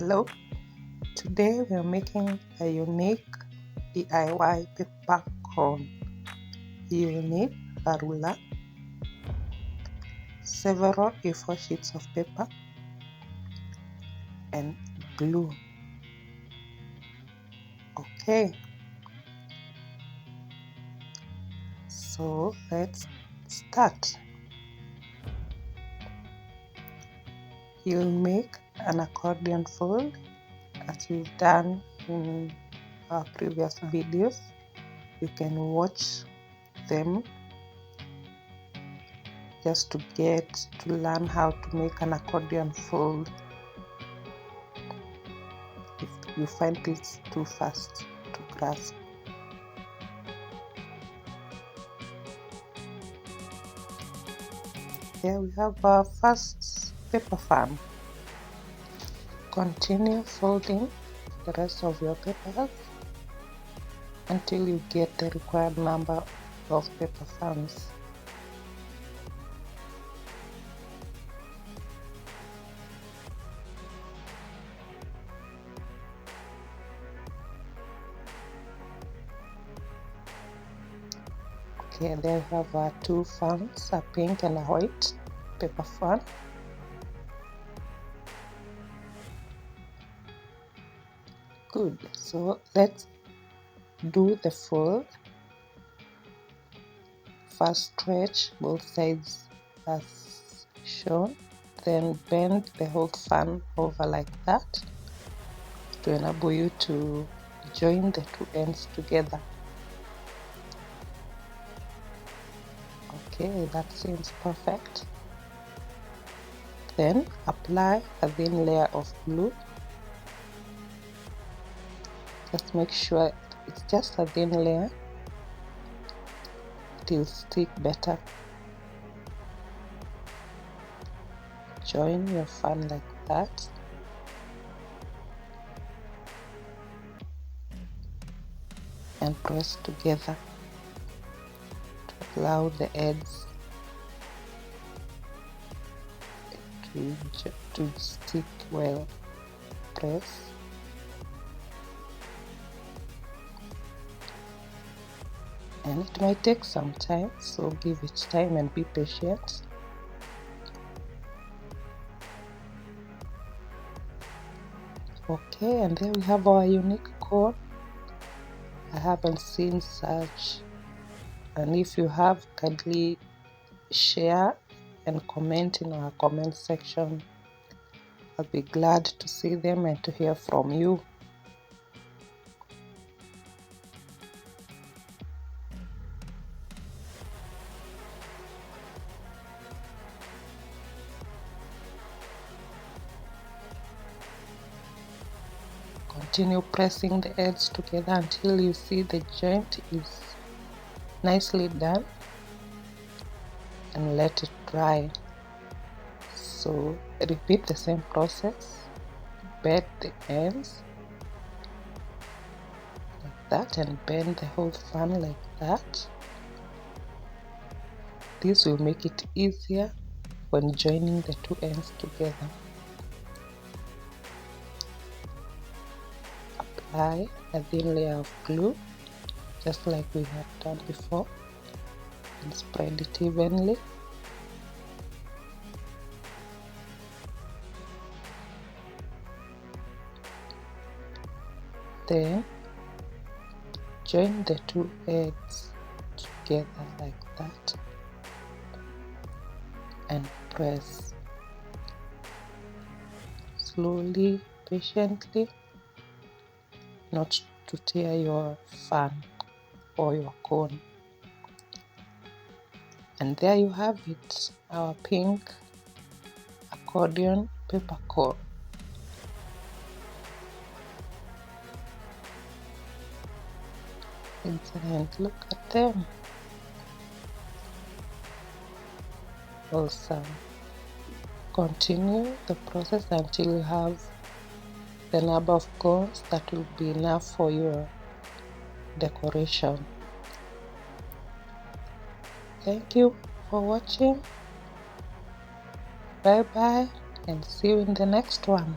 Hello, today we are making a unique DIY paper cone. You will need a ruler, several A4 sheets of paper, and glue. Okay, so let's start. You'll make an accordion fold as we've done in our previous videos. You can watch them just to learn how to make an accordion fold if you find this too fast to grasp. Here we have our first paper fan. Continue folding the rest of your papers until you get the required number of paper fans. Okay, then we have our two fans, a pink and a white paper fan. Good, so let's do the fold. First stretch both sides as shown, then bend the whole fan over like that to enable you to join the two ends together. Okay, that seems perfect. Then apply a thin layer of glue. Just make sure it's just a thin layer. It will stick better. Join your fan like that. And press together to allow the ends to stick well. Press. And it might take some time, so give it time and be patient. Okay, and there we have our unique cone. I haven't seen such, and if you have, kindly share and comment in our comment section. I'll be glad to see them and to hear from you. Continue pressing the ends together until you see the joint is nicely done, and let it dry. So repeat the same process. Bend the ends like that and bend the whole fan like that. This will make it easier when joining the two ends together. Apply a thin layer of glue just like we have done before and spread it evenly. Then join the two ends together like that and press slowly, patiently, not to tear your fan or your cone. And there you have it, our pink accordion paper cone. Excellent, look at them. Awesome. Continue the process until you have the number of cones that will be enough for your decoration. Thank you for watching. Bye bye and see you in the next one.